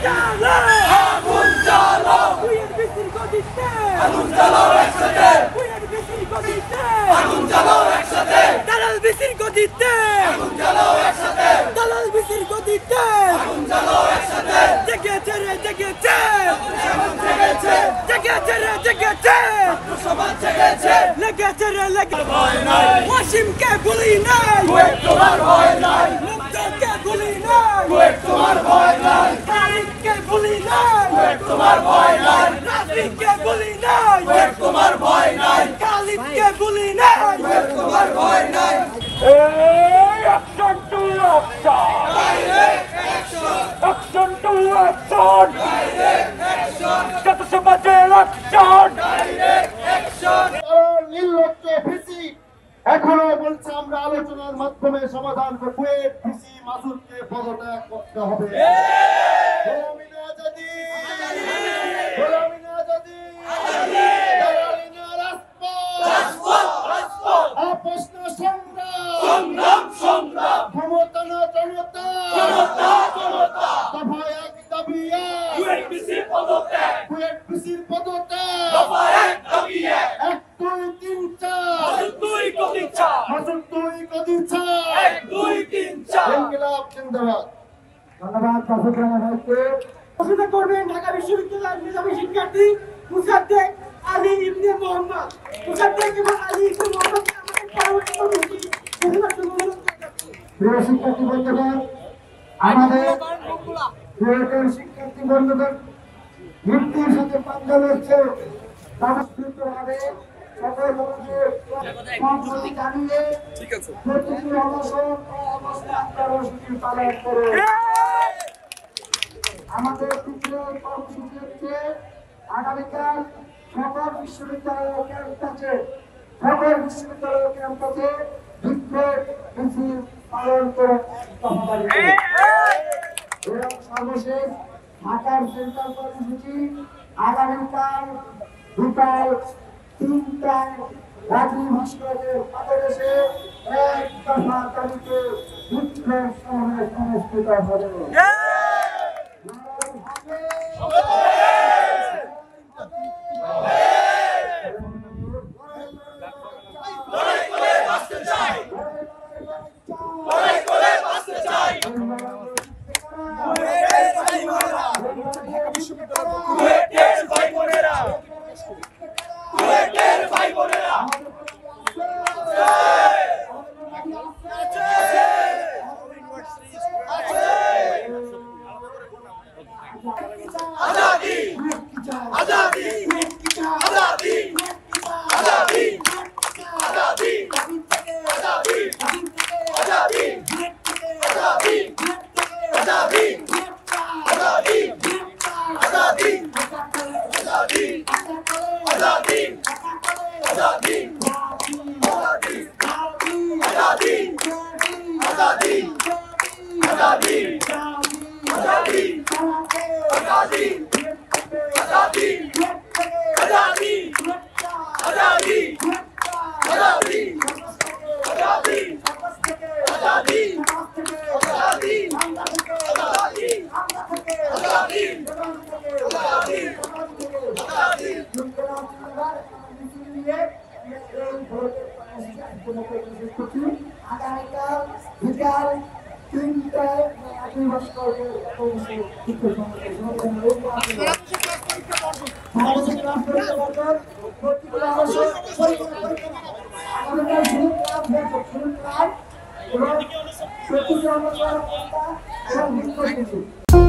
আগুন জ্বালো বিএনপির গদিতে আগুন জ্বালো একসাথে বিএনপির গদিতে আগুন জ্বালো একসাথে দালাল বিসির গদিতে আগুন জ্বালো একসাথে দালাল বিসির গদিতে আগুন জ্বালো একসাথে জেগেছে রে জেগেছে জেগেছে জেগেছে রে জেগেছে সমাজ জেগেছে লেগেছে রে লেগে ভয় নাই ওয়াসিমকে ভুলি নাই কুয়েত তোমার ভয় নাই মুক্তাকে ভুলি নাই কুয়েত তোমার ভয় নাই তারিখকে ভুলি নাই কুয়েত তোমার ভয় নাই রাফিকে ভুলি নাই কুয়েত তোমার ভয় নাই খালিদকে ভুলি নাই কুয়েত তোমার ভয় নাই Action to action! Direct action! Action to action! Direct action! Jatuh Semajer action! Direct action! নির্লজ্জ ভিসি এখনো বলছে আমরা আলোচনার মাধ্যমে সমাধান করব। কুয়েত ভিসি মাসুদকে পদত্যাগ করতে হবে। গোলামি না আজাদি, গোলামি না আজাদি, দালালি না রাজপথ, আপোষ না সংগ্রাম, ক্ষমতা না জনতা, দফা এক দাবি এক, কুয়েত ভিসির পদত্যাগ, এক দুই তিন চার, মাসুদ দুই গদি চার, ইনকিলাব জিন্দাবাদ। ধন্যবাদ মাসুদ রহমান ভাইকে। ঘোষণা করবেন ঢাকা বিশ্ববিদ্যালয়ের মেধাবী শিক্ষার্থী মুসাদ্দেক আলী ইবনে মোহাম্মদ। মুসাদ্দেক এবং আলী ইবনে মোহাম্মদকে আমাদের পরবর্তী কমিটি ঘোষণার জন্য অনুরোধ করছি। প্রিয় শিক্ষার্থী বন্ধুগণ, আমাদের কুয়েতের শিক্ষার্থী বন্ধুগণ মৃত্যুর সাথে পাঞ্জা লড়ছে। তাবস্কৃতভাবে সকল মানুষের সম্মতি জানিয়ে প্রতিটি অনশন ও অবস্থান কর্মসূচি পালন করে। আমাদের তৃতীয় কর্মসূচি হচ্ছে আগামীকাল সকল বিশ্ববিদ্যালয় ক্যাম্পাসে বিক্ষোভ মিছিল পালন করে এবং সর্বশেষ ঢাকার সেন্ট্রাল কর্মসূচি আগামীকাল বিকাল 3টায় রাজীব ভাস্করের পাদদেশে এক দফা দাবিতে বিক্ষোভ সমাবেশ অনুষ্ঠিত হবে। আগামীকাল বিকাল 3টায় রাজীব ভাস্করের এবং